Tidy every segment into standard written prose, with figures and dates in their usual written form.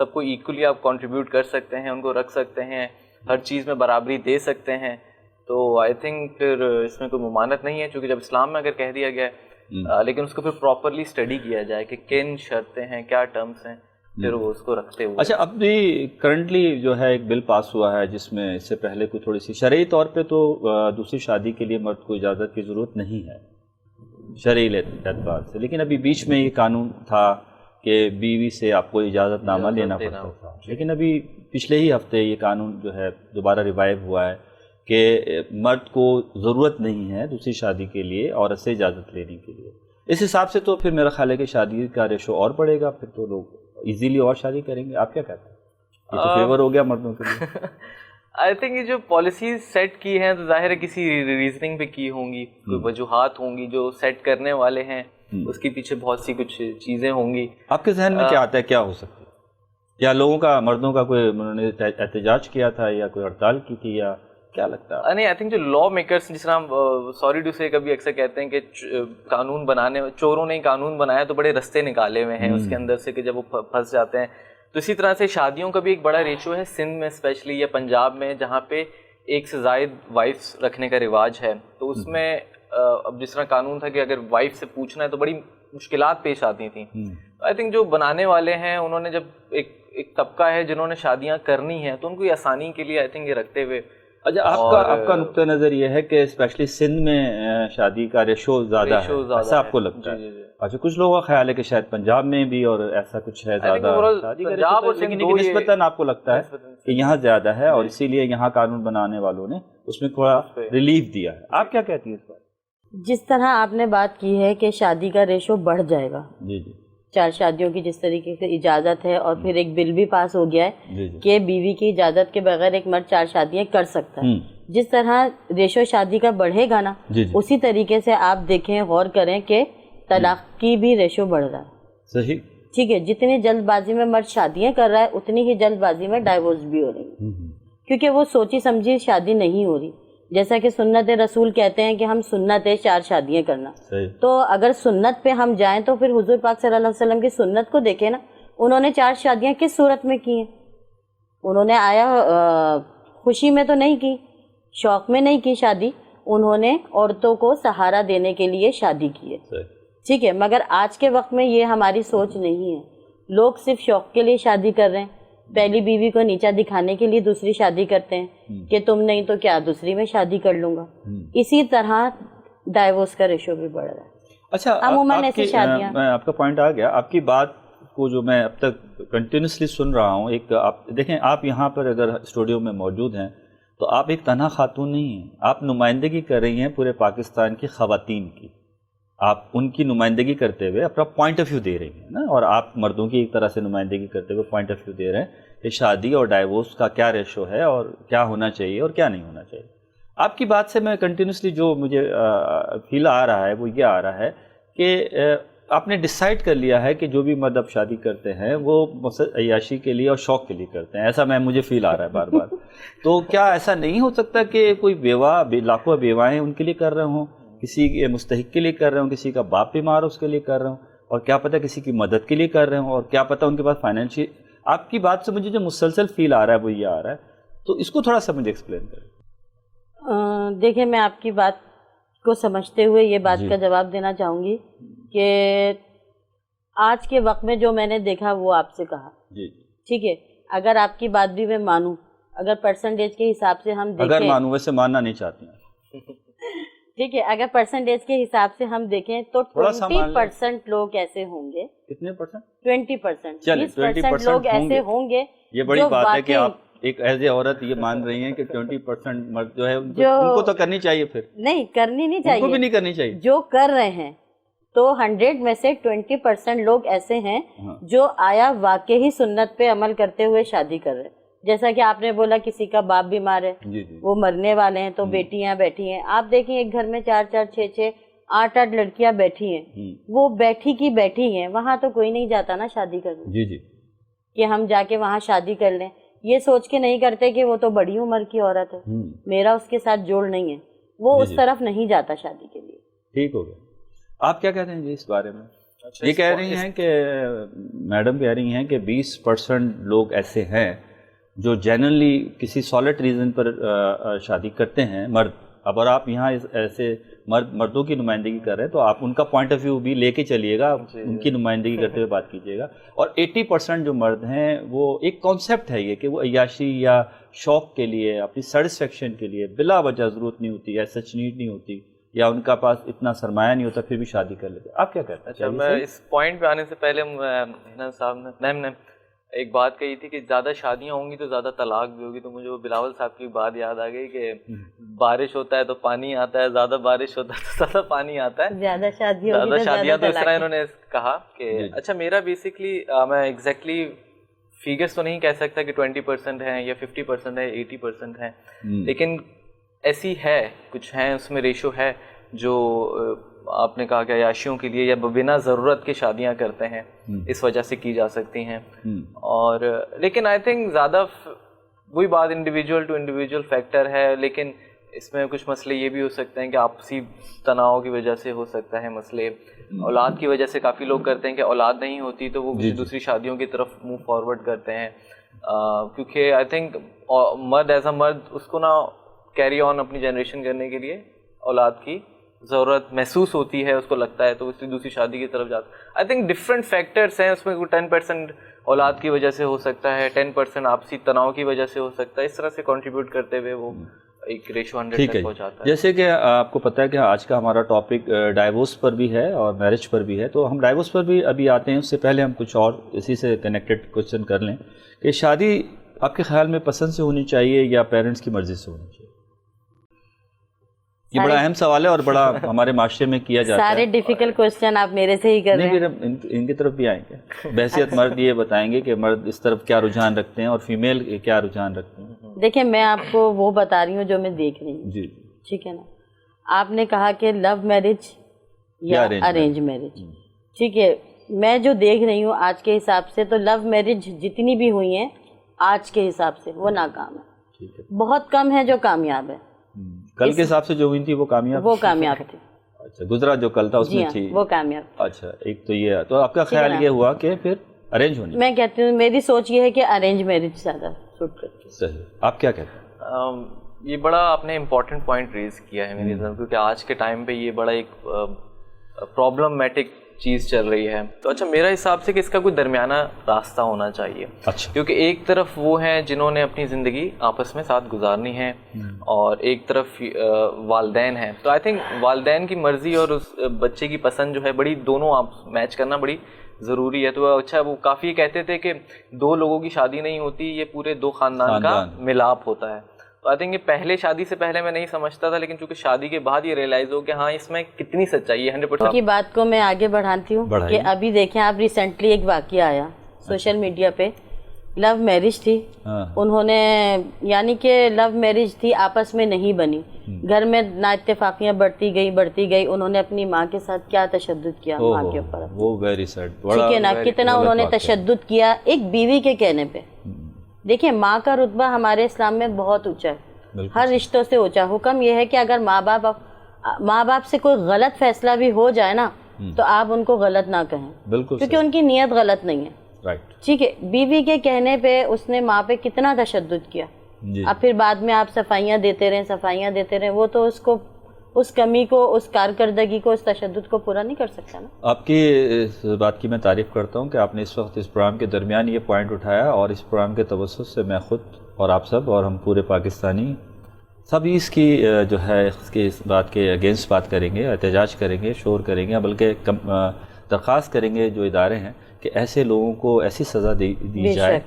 سب کو ایکولی آپ کنٹریبیوٹ کر سکتے ہیں, ان کو رکھ سکتے ہیں, ہر چیز میں برابری دے سکتے ہیں, تو آئی تھنک پھر اس میں کوئی ممانعت نہیں ہے, چونکہ جب اسلام میں اگر کہہ دیا گیا ہے, لیکن اس کو پھر پراپرلی اسٹڈی کیا جائے کہ کن شرطیں ہیں, کیا ٹرمس ہیں, پھر وہ اس کو رکھتے ہوئے. اچھا, اب بھی کرنٹلی جو ہے ایک بل پاس ہوا ہے جس میں اس سے پہلے کوئی تھوڑی سی شرعی طور پہ تو دوسری شادی کے لیے مرد کو اجازت کی ضرورت نہیں ہے شرعی اعتبار سے, لیکن ابھی بیچ میں یہ قانون تھا کہ بیوی سے آپ کو اجازت نامہ لینا پڑتا تھا, لیکن ابھی پچھلے ہی ہفتے یہ قانون جو ہے دوبارہ ریوائیو ہوا ہے کہ مرد کو ضرورت نہیں ہے دوسری شادی کے لیے عورت سے اجازت لینے کے لیے. اس حساب سے تو پھر میرا خیال ہے کہ شادی کا ریشو اور بڑھے گا, پھر تو لوگ ایزیلی اور شادی کریں گے. آپ کیا کہتے ہیں, یہ تو فیور ہو گیا مردوں کے لیے؟ آئی تھنک یہ جو پالیسیز سیٹ کی ہیں تو ظاہر ہے کسی ریزننگ پہ کی ہوں گی, کوئی وجوہات ہوں گی, جو سیٹ کرنے والے ہیں اس کے پیچھے بہت سی کچھ چیزیں ہوں گی. آپ کے ذہن میں کیا آتا ہے, کیا ہو سکتا ہے, یا لوگوں کا مردوں کا کوئی انہوں نے احتجاج کیا تھا یا کوئی ہڑتال کی تھی, یا کیا لگتا ہے؟ نہیں, آئی تھنک جو لا میکرس, جس طرح سوری ٹو سے کبھی اکثر کہتے ہیں کہ قانون بنانے, چوروں نے قانون بنایا تو بڑے رستے نکالے ہوئے ہیں اس کے اندر سے کہ جب وہ پھنس جاتے ہیں. تو اسی طرح سے شادیوں کا بھی ایک بڑا ریشو ہے سندھ میں اسپیشلی, یا پنجاب میں, جہاں پہ ایک سے زائد وائفس رکھنے کا رواج ہے. تو اس میں اب جس طرح قانون تھا کہ اگر وائف سے پوچھنا ہے تو بڑی مشکلات پیش آتی تھیں. آئی تھنک جو بنانے والے ہیں انہوں نے جب ایک طبقہ ہے جنہوں نے شادیاں کرنی ہیں تو ان کو یہ آسانی کے لیے آئی تھنک یہ رکھتے ہوئے. اچھا, آپ کا نقطہ نظر یہ ہے کہ اسپیشلی سندھ میں شادی کا ریشو زیادہ ہے, ایسا آپ کو لگتا ہے؟ اچھا, کچھ لوگوں کا خیال ہے کہ شاید پنجاب میں بھی اور ایسا کچھ ہے زیادہ شادی کا ریشو, لیکن نسبتاً آپ کو لگتا ہے کہ یہاں زیادہ ہے اور اسی لیے یہاں قانون بنانے والوں نے اس میں تھوڑا ریلیف دیا ہے. آپ کیا کہتی ہیں اس پر؟ جس طرح آپ نے بات کی ہے کہ شادی کا ریشو بڑھ جائے گا, جی جی, 4 شادیوں کی جس طریقے سے اجازت ہے, اور پھر ایک بل بھی پاس ہو گیا ہے کہ بیوی کی اجازت کے بغیر ایک مرد 4 شادیاں کر سکتا ہے. جس طرح ریشو شادی کا بڑھے گا نا, اسی طریقے سے آپ دیکھیں, غور کریں کہ طلاق کی بھی ریشو بڑھ رہا ہے. صحیح, ٹھیک ہے, جتنی جلد بازی میں مرد شادیاں کر رہا ہے اتنی ہی جلد بازی میں ڈائیورس بھی ہو رہی ہے, کیونکہ وہ سوچی سمجھی شادی نہیں ہو رہی. جیسا کہ سنت رسول کہتے ہیں کہ ہم سنت ہے 4 شادیاں کرنا, تو اگر سنت پہ ہم جائیں تو پھر حضور پاک صلی اللہ علیہ وسلم کی سنت کو دیکھیں نا, انہوں نے 4 شادیاں کس صورت میں کی ہیں؟ انہوں نے آیا خوشی میں تو نہیں کی, شوق میں نہیں کی شادی, انہوں نے عورتوں کو سہارا دینے کے لیے شادی کی ہے. ٹھیک ہے, مگر آج کے وقت میں یہ ہماری سوچ نہیں ہے. لوگ صرف شوق کے لیے شادی کر رہے ہیں, پہلی بیوی کو نیچا دکھانے کے لیے دوسری شادی کرتے ہیں کہ تم نہیں تو کیا دوسری میں شادی کر لوں گا. اسی طرح ڈائیورس کا ریشو بھی بڑھ رہا ہے. اچھا, عموماً ایسی شادیاں, میں آپ کا پوائنٹ آ گیا, آپ کی بات کو جو میں اب تک کنٹینیوسلی سن رہا ہوں. ایک آپ دیکھیں, آپ یہاں پر اگر اسٹوڈیو میں موجود ہیں تو آپ ایک تنہا خاتون نہیں ہیں, آپ نمائندگی کر رہی ہیں پورے پاکستان کی خواتین کی. آپ ان کی نمائندگی کرتے ہوئے اپنا پوائنٹ آف ویو دے رہی ہیں نا, اور آپ مردوں کی ایک طرح سے نمائندگی کرتے ہوئے پوائنٹ آف ویو دے رہے ہیں کہ شادی اور ڈائیورس کا کیا ریشو ہے اور کیا ہونا چاہیے اور کیا نہیں ہونا چاہیے. آپ کی بات سے میں کنٹینیوسلی جو مجھے فیل آ رہا ہے وہ یہ آ رہا ہے کہ آپ نے ڈیسائیڈ کر لیا ہے کہ جو بھی مرد اب شادی کرتے ہیں وہ عیاشی کے لیے اور شوق کے لیے کرتے ہیں, ایسا مجھے فیل آ رہا ہے بار بار. تو کیا ایسا نہیں ہو سکتا کہ کوئی بیوہ, لاکھوں بیوائیں ان کے لیے کر رہے ہوں, کسی کے مستحق کے لیے کر رہے ہوں, کسی کا باپ بیمار اس کے لیے کر رہے ہوں, اور کیا پتہ کسی کی مدد کے لیے کر رہے ہوں, اور کیا پتہ ان کے پاس فائنینشیل. آپ کی بات سے مجھے جو مسلسل فیل آ رہا ہے وہ یہ آ رہا ہے, تو اس کو تھوڑا سا مجھے ایکسپلین کریں. دیکھیں, میں آپ کی بات کو سمجھتے ہوئے یہ بات کا جواب دینا چاہوں گی کہ آج کے وقت میں جو میں نے دیکھا وہ آپ سے کہا. ٹھیک ہے, اگر آپ کی بات بھی میں مانوں, اگر پرسنٹیج کے حساب سے ہم دیکھیں, اگر مانوں, ویسے ماننا نہیں چاہتی ہیں, ٹھیک ہے, اگر پرسنٹیج کے حساب سے ہم دیکھیں تو 20% لوگ ایسے ہوں گے. کتنے پرسنٹ؟ 20%. 20% لوگ ایسے ہوں گے. یہ بڑی بات ہے کہ آپ ایک ایز اے عورت یہ مان رہی ہیں کہ 20% مرد جو ہے ان کو تو کرنی چاہیے. پھر نہیں کرنی نہیں چاہیے, ان کو بھی نہیں کرنی چاہیے. جو کر رہے ہیں تو 100 میں سے 20% لوگ ایسے ہیں جو آیا واقعی سنت پہ عمل کرتے ہوئے شادی کر رہے ہیں. جیسا کہ آپ نے بولا کسی کا باپ بیمار ہے, وہ مرنے والے ہیں, تو بیٹیاں بیٹھی ہیں. آپ دیکھیں ایک گھر میں 4-4, 6-6, 8-8 لڑکیاں بیٹھی ہیں, وہ بیٹھی کی بیٹھی ہیں, وہاں تو کوئی نہیں جاتا نا شادی کرنے کہ ہم جا کے وہاں شادی کر لیں. یہ سوچ کے نہیں کرتے کہ وہ تو بڑی عمر کی عورت ہے, میرا اس کے ساتھ جوڑ نہیں ہے, وہ اس طرف نہیں جاتا شادی کے لیے. ٹھیک ہو گیا. آپ کیا کہتے ہیں جی اس بارے میں؟ یہ کہہ رہی ہیں کہ میڈم کہہ رہی ہیں کہ 20% لوگ ایسے ہیں جو جنرلی کسی سالڈ ریزن پر شادی کرتے ہیں مرد. اب اور آپ یہاں ایسے مردوں کی نمائندگی کر رہے ہیں تو آپ ان کا پوائنٹ آف ویو بھی لے کے چلیے گا, ان کی نمائندگی کرتے ہوئے بات کیجیے گا. اور 80% جو مرد ہیں وہ ایک کانسیپٹ ہے یہ کہ وہ عیاشی یا شوق کے لیے, اپنی سیٹسفیکشن کے لیے بلا وجہ ضرورت نہیں ہوتی یا سچ نیڈ نہیں ہوتی یا ان کا پاس اتنا سرمایہ نہیں ہوتا پھر بھی شادی کر لیتے. آپ کیا کہتے ہیں؟ اچھا, میں اس پوائنٹ پہ آنے سے پہلے ہنا صاحب نے میم نے ایک بات کہی تھی کہ زیادہ شادیاں ہوں گی تو زیادہ طلاق بھی ہوگی, تو مجھے وہ بلاول صاحب کی بات یاد آ گئی کہ بارش ہوتا ہے تو پانی آتا ہے, زیادہ بارش ہوتا ہے تو زیادہ پانی آتا ہے, زیادہ شادیاں تو اس طرح انہوں نے کہا کہ اچھا میرا بیسکلی میں ایگزیکٹلی فیگرس تو نہیں کہہ سکتا کہ 20% ہیں یا 50% ہے 80% ہیں, لیکن ایسی ہے کچھ ہیں اس میں ریشو ہے جو آپ نے کہا کہ عیاشیوں کے لیے یا بنا ضرورت کی شادیاں کرتے ہیں, اس وجہ سے کی جا سکتی ہیں. اور لیکن آئی تھنک زیادہ وہی بات انڈیویجول ٹو انڈیویجول فیکٹر ہے, لیکن اس میں کچھ مسئلے یہ بھی ہو سکتے ہیں کہ آپسی تناؤ کی وجہ سے ہو سکتا ہے مسئلے, اولاد کی وجہ سے کافی لوگ کرتے ہیں کہ اولاد نہیں ہوتی تو وہ دوسری شادیوں کی طرف موو فارورڈ کرتے ہیں, کیونکہ آئی تھنک مرد ایز اے مرد اس کو نا کیری آن اپنی جنریشن کرنے کے لیے اولاد کی ضرورت محسوس ہوتی ہے, اس کو لگتا ہے تو اس لیے دوسری شادی کی طرف جاتا ہے. آئی تھنک ڈفرینٹ فیکٹرس ہیں اس میں, 10% اولاد کی وجہ سے ہو سکتا ہے, 10% آپسی تناؤ کی وجہ سے ہو سکتا ہے, اس طرح سے کنٹریبیوٹ کرتے ہوئے وہ ایک ریشو 100 تک پہنچ جاتا ہے. جیسے کہ آپ کو پتہ ہے کہ آج کا ہمارا ٹاپک ڈائیورس پر بھی ہے اور میرج پر بھی ہے, تو ہم ڈائیورس پر بھی ابھی آتے ہیں. اس سے پہلے ہم کچھ اور اسی سے کنیکٹڈ کوشچن کر لیں کہ شادی آپ کے خیال میں پسند سے ہونی چاہیے یا پیرنٹس کی مرضی سے ہونی چاہیے؟ یہ بڑا اہم سوال ہے اور بڑا ہمارے معاشرے میں کیا جاتا ہے. سارے ڈیفیکلٹ کوسچن آپ میرے سے ہی کر رہے ہیں. نہیں, پھر ان کی طرف بھی آئیں گے. بحیثیت مرد یہ بتائیں گے کہ مرد اس طرف کیا رجحان رکھتے ہیں اور فیمیل کیا رجحان رکھتے ہیں. دیکھیں میں آپ کو وہ بتا رہی ہوں جو میں دیکھ رہی ہوں. جی ٹھیک ہے نا, آپ نے کہا کہ لو میرج یا ارینج میرج. ٹھیک ہے, میں جو دیکھ رہی ہوں آج کے حساب سے تو لو میرج جتنی بھی ہوئی ہیں آج کے حساب سے وہ ناکام ہے. بہت کم ہے جو کامیاب ہے. کل کے حساب سے جو ہوئی تھی وہ کامیاب تھی. اچھا, گزرا جو کل تھا اس میں تھی وہ کامیاب. اچھا, ایک تو یہ. تو آپ کا خیال یہ ہوا کہ پھر ارینج ہونی؟ میں کہتی ہوں میری سوچ یہ ہے کہ ارینج میرج زیادہ سوٹ کرتی ہے. صحیح. آپ کیا کہتے ہیں؟ یہ بڑا آپ نے امپورٹنٹ پوائنٹ ریز کیا ہے میری طرف, کیونکہ آج کے ٹائم پہ یہ بڑا ایک پرابلمٹک چیز چل رہی ہے. تو اچھا میرا حساب سے کہ اس کا کوئی درمیانہ راستہ ہونا چاہیے. اچھا, کیونکہ ایک طرف وہ ہیں جنہوں نے اپنی زندگی آپس میں ساتھ گزارنی ہے اور ایک طرف والدین ہیں. تو آئی تھنک والدین کی مرضی اور اس بچے کی پسند جو ہے بڑی, دونوں آپ میچ کرنا بڑی ضروری ہے. تو اچھا وہ کافی کہتے تھے کہ 2 لوگوں کی شادی نہیں ہوتی, یہ پورے 2 خاندان کا ملاپ ہوتا ہے. تو آئی تھنک یہ پہلے شادی سے پہلے میں نہیں سمجھتا تھا, لیکن چونکہ شادی کے بعد یہ ریئلائز ہو کہ ہاں اس میں کتنی سچائی ہے. 100% کی بات کو میں آگے بڑھاتی ہوں کہ ابھی دیکھیں آپ ریسنٹلی ایک واقعہ آیا سوشل میڈیا پہ, لو میرج تھی, انہوں نے یعنی کہ لو میرج تھی آپس میں نہیں بنی, گھر میں نا اتفاقیاں بڑھتی گئی, انہوں نے اپنی ماں کے ساتھ کیا تشدد کیا ماں کے اوپر. وہ ویری سیڈ. ٹھیک ہے نا, کتنا انہوں نے تشدد کیا ایک بیوی کے کہنے پہ. دیکھیں ماں کا رتبہ ہمارے اسلام میں بہت اونچا ہے, ہر رشتوں سے اونچا. حکم یہ ہے کہ اگر ماں باپ سے کوئی غلط فیصلہ بھی ہو جائے نا تو آپ ان کو غلط نہ کہیں, کیونکہ ان کی نیت غلط نہیں ہے. ٹھیک ہے, بیوی کے کہنے پہ اس نے ماں پہ کتنا تشدد کیا. اب پھر بعد میں آپ صفائیاں دیتے رہیں, وہ تو اس کو اس کمی کو, اس کارکردگی کو, اس تشدد کو پورا نہیں کر سکتا نا. آپ کی اس بات کی میں تعریف کرتا ہوں کہ آپ نے اس وقت اس پروگرام کے درمیان یہ پوائنٹ اٹھایا, اور اس پروگرام کے توسط سے میں خود اور آپ سب اور ہم پورے پاکستانی سبھی اس کی جو ہے اس بات کے اگینسٹ بات کریں گے, احتجاج کریں گے, شور کریں گے, بلکہ درخواست کریں گے جو ادارے ہیں کہ ایسے لوگوں کو ایسی سزا دی جائے,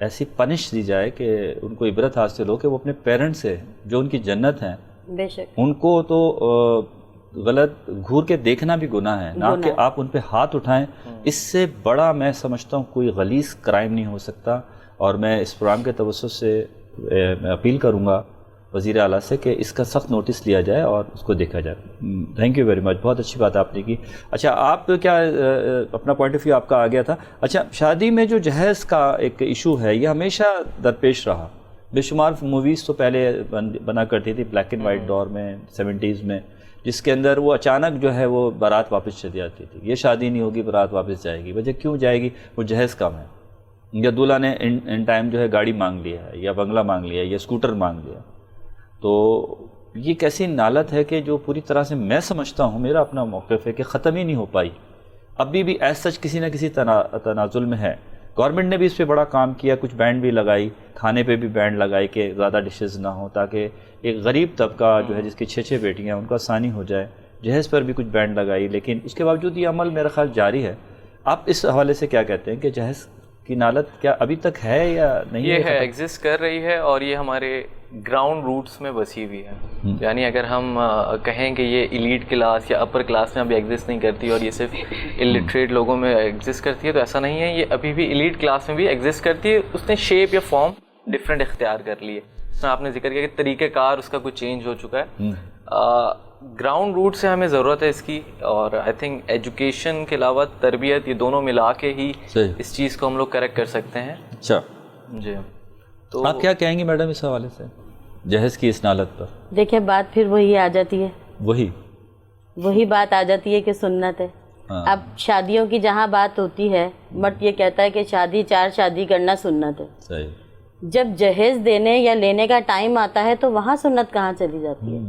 ایسی پنش دی جائے کہ ان کو عبرت حاصل ہو کہ وہ اپنے پیرنٹس سے جو ان کی جنت ہیں بے شک, ان کو تو غلط گھور کے دیکھنا بھی گناہ ہے, نہ کہ آپ ان پہ ہاتھ اٹھائیں. اس سے بڑا میں سمجھتا ہوں کوئی غلیظ کرائم نہیں ہو سکتا. اور میں اس پروگرام کے توسط سے اپیل کروں گا وزیر اعلیٰ سے کہ اس کا سخت نوٹس لیا جائے اور اس کو دیکھا جائے. تھینک یو ویری مچ, بہت اچھی بات آپ نے کی. اچھا, آپ کیا اپنا پوائنٹ آف ویو آپ کا آ گیا تھا. اچھا, شادی میں جو جہیز کا ایک ایشو ہے یہ ہمیشہ درپیش رہا. بے شمار موویز تو پہلے بنا کرتی تھی بلیک اینڈ وائٹ دور میں 70s میں, جس کے اندر وہ اچانک جو ہے وہ بارات واپس چلی جاتی تھی. یہ شادی نہیں ہوگی بارات واپس جائے گی. وجہ کیوں جائے گی؟ وہ جہیز کم ہے، یا دولہا نے ان ٹائم جو ہے گاڑی مانگ لیا ہے یا بنگلہ مانگ لیا ہے یا اسکوٹر مانگ لیا. تو یہ کیسی نالت ہے کہ جو پوری طرح سے میں سمجھتا ہوں، میرا اپنا موقف ہے کہ ختم ہی نہیں ہو پائی. ابھی بھی ایز سچ کسی نہ کسی تنازل میں ہے. گورنمنٹ نے بھی اس پہ بڑا کام کیا، کچھ بینڈ بھی لگائی، کھانے پہ بھی بینڈ لگائی کہ زیادہ ڈشز نہ ہوں، تاکہ ایک غریب طبقہ جو ہے جس کی 6 بیٹیاں ان کو آسانی ہو جائے. جہیز پر بھی کچھ بینڈ لگائی، لیکن اس کے باوجود یہ عمل میرا خیال جاری ہے. آپ اس حوالے سے کیا کہتے ہیں کہ جہیز کی نالت کیا ابھی تک ہے یا نہیں؟ یہ ہے، ایگزسٹ کر رہی ہے، اور یہ ہمارے گراؤنڈ روٹس میں بسی ہوئی ہے. یعنی اگر ہم کہیں کہ یہ ایلیٹ کلاس یا اپر کلاس میں ابھی ایگزسٹ نہیں کرتی اور یہ صرف الٹریٹ لوگوں میں ایگزسٹ کرتی ہے، تو ایسا نہیں ہے. یہ ابھی بھی ایلیٹ کلاس میں بھی ایگزسٹ کرتی ہے. اس نے شیپ یا فارم ڈفرینٹ اختیار کر لی ہے. اس میں آپ نے ذکر کیا کہ طریقہ کار اس کا کچھ چینج ہو چکا ہے. گراؤنڈ روٹ سے ہمیں ضرورت ہے اس کی، اور آئی تھنک ایجوکیشن کے علاوہ تربیت، یہ دونوں ملا کے ہی اس چیز کو ہم لوگ کریکٹ کر سکتے ہیں. اچھا جی، تو آپ کیا کہیں گی میڈم اس حوالے سے جہیز کی اس نالت پر؟ دیکھیں بات پھر وہی آ جاتی ہے، وہی بات آ جاتی ہے کہ سنت ہے. اب شادیوں کی جہاں بات ہوتی ہے، مرد یہ کہتا ہے کہ چار شادی کرنا سنت ہے. صحیح. جب جہیز دینے یا لینے کا ٹائم آتا ہے تو وہاں سنت کہاں چلی جاتی ہے؟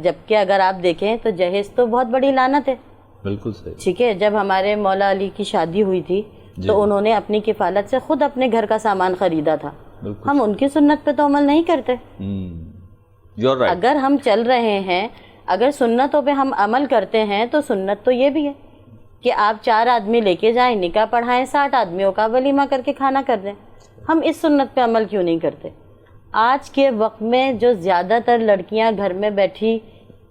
جبکہ اگر آپ دیکھیں تو جہیز تو بہت بڑی لعنت ہے. بالکل صحیح. ٹھیک ہے، جب ہمارے مولا علی کی شادی ہوئی تھی تو انہوں نے اپنی کفالت سے خود اپنے گھر کا سامان خریدا تھا. ہم ان کی سنت پہ تو عمل نہیں کرتے. اگر ہم چل رہے ہیں، اگر سنتوں پہ ہم عمل کرتے ہیں تو سنت تو یہ بھی ہے کہ آپ 4 آدمی لے کے جائیں، نکاح پڑھائیں، 60 آدمیوں کا ولیمہ کر کے کھانا کر دیں. ہم اس سنت پہ عمل کیوں نہیں کرتے؟ آج کے وقت میں جو زیادہ تر لڑکیاں گھر میں بیٹھی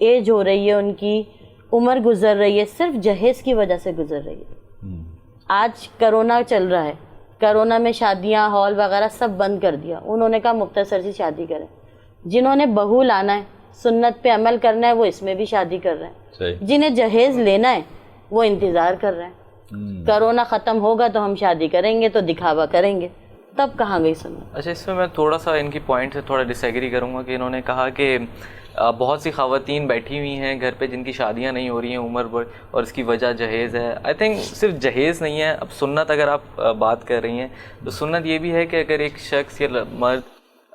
ایج ہو رہی ہے، ان کی عمر گزر رہی ہے، صرف جہیز کی وجہ سے گزر رہی ہے. آج کرونا چل رہا ہے، کرونا میں شادیاں ہال وغیرہ سب بند کر دیا. انہوں نے کہا مختصر سی شادی کریں. جنہوں نے بہو لانا ہے، سنت پہ عمل کرنا ہے، وہ اس میں بھی شادی کر رہے ہیں. جنہیں جہیز لینا ہے وہ انتظار کر رہے ہیں. کرونا ختم ہوگا تو ہم شادی کریں گے، تو دکھاوا کریں گے. تب کہاں گئی سنت؟ اچھا، اس میں میں تھوڑا سا ان کی پوائنٹ سے تھوڑا ڈس ایگری کروں گا کہ انہوں نے کہا کہ بہت سی خواتین بیٹھی ہوئی ہیں گھر پہ جن کی شادیاں نہیں ہو رہی ہیں عمر پر، اور اس کی وجہ جہیز ہے. آئی تھنک صرف جہیز نہیں ہے. اب سنت اگر آپ بات کر رہی ہیں تو سنت یہ بھی ہے کہ اگر ایک شخص یا مرد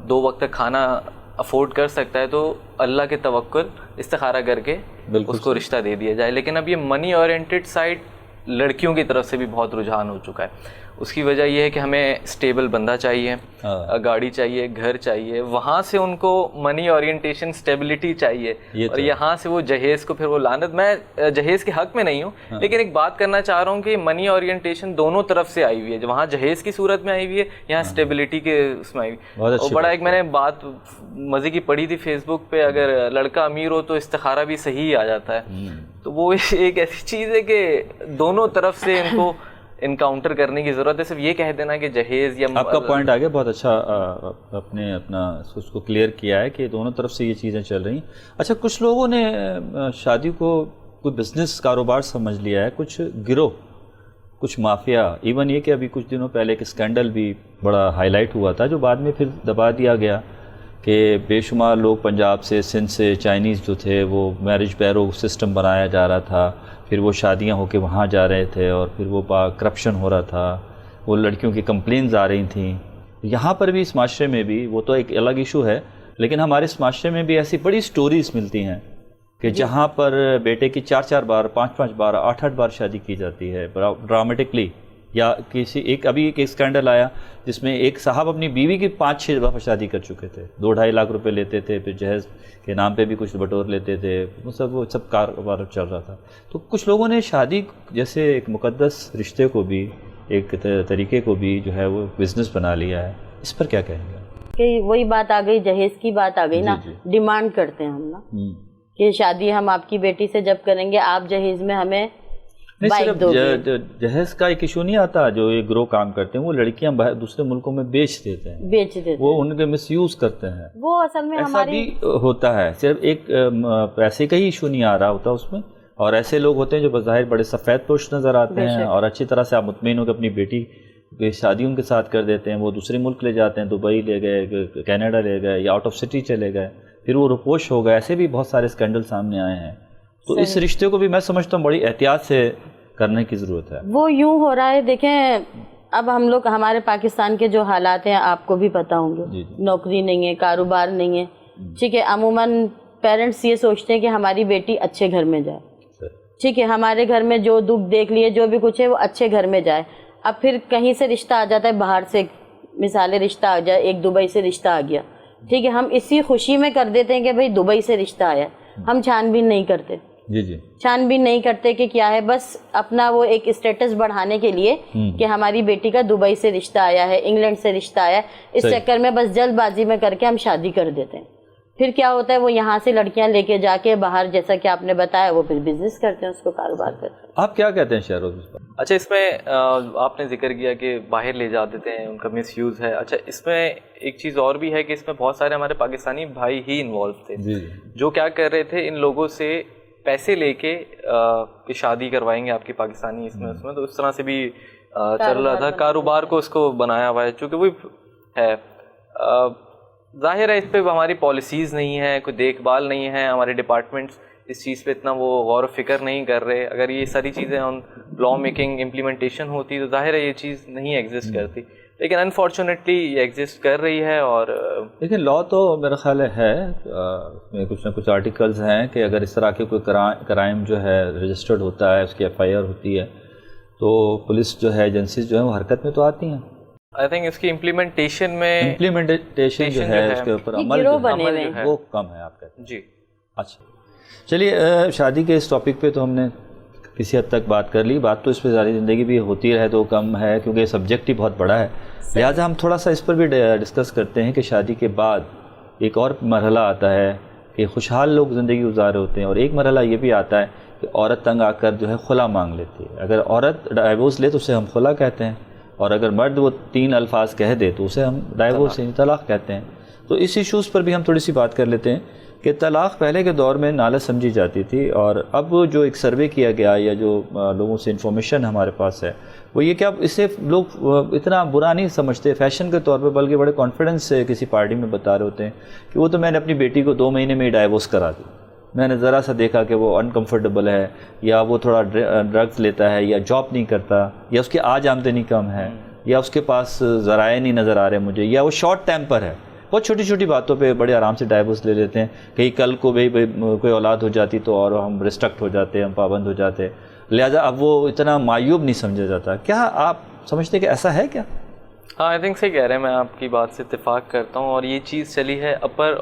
2 وقت تک کھانا افورڈ کر سکتا ہے تو اللہ کے توکل استخارہ کر کے اس کو رشتہ دے دیا جائے. لیکن اب یہ منی اورینٹڈ سائڈ لڑکیوں کی طرف سے بھی بہت رجحان ہو چکا ہے. اس کی وجہ یہ ہے کہ ہمیں اسٹیبل بندہ چاہیے، گاڑی چاہیے، گھر چاہیے. وہاں سے ان کو منی اورینٹیشن اسٹیبلٹی چاہیے، اور یہاں سے وہ جہیز کو پھر وہ لعنت. میں جہیز کے حق میں نہیں ہوں، لیکن ایک بات کرنا چاہ رہا ہوں کہ منی اورینٹیشن دونوں طرف سے آئی ہوئی ہے. وہاں جہیز کی صورت میں آئی ہوئی ہے، یہاں اسٹیبلٹی کے اس میں آئی ہوئی. اور بڑا ایک میں نے بات مزے کی پڑھی تھی فیس بک پہ، اگر لڑکا امیر ہو تو استخارہ بھی صحیح آ جاتا ہے. تو وہ ایک ایسی چیز ہے کہ دونوں طرف سے ان کو انکاؤنٹر کرنے کی ضرورت ہے. صرف یہ کہہ دینا کہ جہیز یا آپ کا پوائنٹ آ گیا، بہت اچھا اپنا اس کو کلیئر کیا ہے کہ دونوں طرف سے یہ چیزیں چل رہی ہیں. اچھا، کچھ لوگوں نے شادی کو کوئی بزنس کاروبار سمجھ لیا ہے، کچھ گروہ، کچھ مافیا. ایون یہ کہ ابھی کچھ دنوں پہلے ایک اسکینڈل بھی بڑا ہائی لائٹ ہوا تھا جو بعد میں پھر دبا دیا گیا کہ بے شمار لوگ پنجاب سے، سندھ سے، چائنیز جو تھے وہ میرج بیرو سسٹم بنایا جا رہا تھا. پھر وہ شادیاں ہو کے وہاں جا رہے تھے، اور پھر وہ کرپشن ہو رہا تھا، وہ لڑکیوں کی کمپلینز آ رہی تھیں. یہاں پر بھی اس معاشرے میں بھی وہ تو ایک الگ ایشو ہے، لیکن ہمارے اس معاشرے میں بھی ایسی بڑی سٹوریز ملتی ہیں کہ جہاں پر بیٹے کی 4 بار، 5 بار، 8 بار شادی کی جاتی ہے ڈرامیٹکلی. یا کسی ابھی ایک اسکینڈل آیا جس میں ایک صاحب اپنی بیوی کی 5-6 دفعہ شادی کر چکے تھے. 2-2.5 لاکھ روپے لیتے تھے، پھر جہیز کے نام پہ بھی کچھ بٹور لیتے تھے. وہ سب کاروبار چل رہا تھا. تو کچھ لوگوں نے شادی جیسے ایک مقدس رشتے کو بھی، ایک طریقے کو بھی جو ہے وہ بزنس بنا لیا ہے. اس پر کیا کہیں گے؟ کہ وہی بات آ گئی، جہیز کی بات آ گئی نا. ڈیمانڈ کرتے ہیں ہم نا کہ شادی ہم آپ کی بیٹی سے جب کریں گے، آپ جہیز میں ہمیں نہیں. صرف جہیز کا ایک ایشو نہیں آتا. جو یہ گروہ کام کرتے ہیں وہ لڑکیاں دوسرے ملکوں میں بیچ دیتے ہیں، وہ ان کے مس یوز کرتے ہیں. وہ اصل میں ایسا بھی ہوتا ہے. صرف ایک پیسے کا ہی ایشو نہیں آ رہا ہوتا اس میں. اور ایسے لوگ ہوتے ہیں جو بظاہر بڑے سفید پوش نظر آتے ہیں، اور اچھی طرح سے آپ مطمئن ہو کہ اپنی بیٹی کہ شادی ان کے ساتھ کر دیتے ہیں, وہ دوسرے ملک لے جاتے ہیں, دبئی لے گئے, کینیڈا لے گئے, یا آؤٹ آف سٹی چلے گئے, پھر وہ روپوش ہو گئے. ایسے بھی بہت سارے اسکینڈل سامنے آئے ہیں. تو اس رشتے کو بھی میں سمجھتا ہوں بڑی احتیاط سے کرنے کی ضرورت ہے. وہ یوں ہو رہا ہے, دیکھیں اب ہم لوگ, ہمارے پاکستان کے جو حالات ہیں آپ کو بھی پتہ ہوں گے, نوکری نہیں ہے, کاروبار نہیں ہے, ٹھیک ہے. عموماً پیرنٹس یہ سوچتے ہیں کہ ہماری بیٹی اچھے گھر میں جائے, ٹھیک ہے, ہمارے گھر میں جو دکھ دیکھ لیے, جو بھی کچھ ہے وہ اچھے گھر میں جائے. اب پھر کہیں سے رشتہ آ جاتا ہے باہر سے, مثال رشتہ آ جائے, ایک دبئی سے رشتہ آ گیا, ٹھیک ہے, ہم اسی خوشی میں کر دیتے ہیں کہ بھئی دبئی سے رشتہ آیا, ہم چھان بین نہیں کرتے. چھان بین نہیں کرتے کہ کیا ہے, بس اپنا وہ ایک اسٹیٹس بڑھانے کے لیے کہ ہماری بیٹی کا دبئی سے رشتہ آیا ہے, انگلینڈ سے رشتہ آیا ہے, اس چکر میں بس جلد بازی میں کر کے ہم شادی کر دیتے ہیں. پھر کیا ہوتا ہے, وہ یہاں سے لڑکیاں لے کے جا کے باہر, جیسا کہ آپ نے بتایا, وہ پھر بزنس کرتے ہیں, اس کو کاروبار کرتے ہیں. آپ کیا کہتے ہیں شہروز اس پر؟ اچھا, اس میں آپ نے ذکر کیا کہ باہر لے جا دیتے ہیں, ان کا مس یوز ہے. اچھا, اس میں ایک چیز اور بھی ہے کہ اس میں بہت سارے ہمارے پاکستانی بھائی ہی انوالو تھے, جو کیا کر رہے تھے, ان لوگوں سے پیسے لے کے کہ شادی کروائیں گے آپ کی پاکستانی اس میں, تو اس طرح سے بھی چل رہا تھا, کاروبار کو اس کو بنایا ہوا ہے. چونکہ وہی ہے, ظاہر ہے اس پہ ہماری پالیسیز نہیں ہیں, کوئی دیکھ بھال نہیں ہے, ہمارے ڈپارٹمنٹس اس چیز پہ اتنا وہ غور و فکر نہیں کر رہے. اگر یہ ساری چیزیں آن لا میکنگ امپلیمنٹیشن ہوتی تو ظاہر ہے یہ چیز نہیں ایگزسٹ کرتی, لیکن انفارچونیٹلی یہ ایگزسٹ کر رہی ہے. اور لیکن لا تو میرا خیال ہے اس میں کچھ نہ کچھ آرٹیکلز ہیں کہ اگر اس طرح کے کوئی کرائم جو ہے رجسٹرڈ ہوتا ہے, اس کی ایف آئی آر ہوتی ہے, تو پولیس جو ہے, ایجنسیز جو ہیں وہ حرکت میں تو آتی ہیں. آئی تھنک اس کی امپلیمنٹیشن جو ہے اس کے اوپر عمل جو ہے وہ کم ہے, آپ کہتے ہیں. جی اچھا, چلیے شادی کے اس ٹاپک پہ تو ہم نے کسی حد تک بات کر لی. بات تو اس پہ ساری زندگی بھی ہوتی رہے تو کم ہے, کیونکہ سبجیکٹ ہی بہت بڑا ہے. لہٰذا ہم تھوڑا سا اس پر بھی ڈسکس کرتے ہیں کہ شادی کے بعد ایک اور مرحلہ آتا ہے کہ خوشحال لوگ زندگی گزار رہے ہوتے ہیں, اور ایک مرحلہ یہ بھی آتا ہے کہ عورت تنگ آ کر جو ہے خلا مانگ لیتی ہے. اگر عورت ڈائیورس لے تو اسے ہم خلا کہتے ہیں, اور اگر مرد وہ 3 الفاظ کہہ دے تو اسے ہم ڈائیورس یعنی طلاق کہتے ہیں. تو اس ایشوز پر بھی ہم تھوڑی سی بات کر لیتے ہیں کہ طلاق پہلے کے دور میں نالج سمجھی جاتی تھی, اور اب جو ایک سروے کیا گیا یا جو لوگوں سے انفارمیشن ہمارے پاس ہے وہ یہ کہ اب اسے لوگ اتنا برا نہیں سمجھتے فیشن کے طور پہ, بلکہ بڑے کانفیڈنس سے کسی پارٹی میں بتا رہے ہوتے ہیں کہ وہ تو میں نے اپنی بیٹی کو 2 مہینے میں ہی ڈائیورس کرا دی, میں نے ذرا سا دیکھا کہ وہ انکمفرٹیبل ہے, یا وہ تھوڑا ڈرگز لیتا ہے, یا جاب نہیں کرتا, یا اس کی آج آمدنی کم ہے, یا اس کے پاس ذرائع نہیں نظر آ رہے مجھے, یا وہ شارٹ ٹیمپر ہے. بہت چھوٹی چھوٹی باتوں پہ بڑے آرام سے ڈائیورس لے لیتے ہیں. کہیں کل کو بھی کوئی اولاد ہو جاتی تو اور ہم ریسٹرکٹ ہو جاتے, ہم پابند ہو جاتے. لہٰذا اب وہ اتنا معیوب نہیں سمجھا جاتا. کیا آپ سمجھتے کہ ایسا ہے کیا؟ ہاں, آئی تھنک صحیح کہہ رہے ہیں, میں آپ کی بات سے اتفاق کرتا ہوں. اور یہ چیز چلی ہے اپر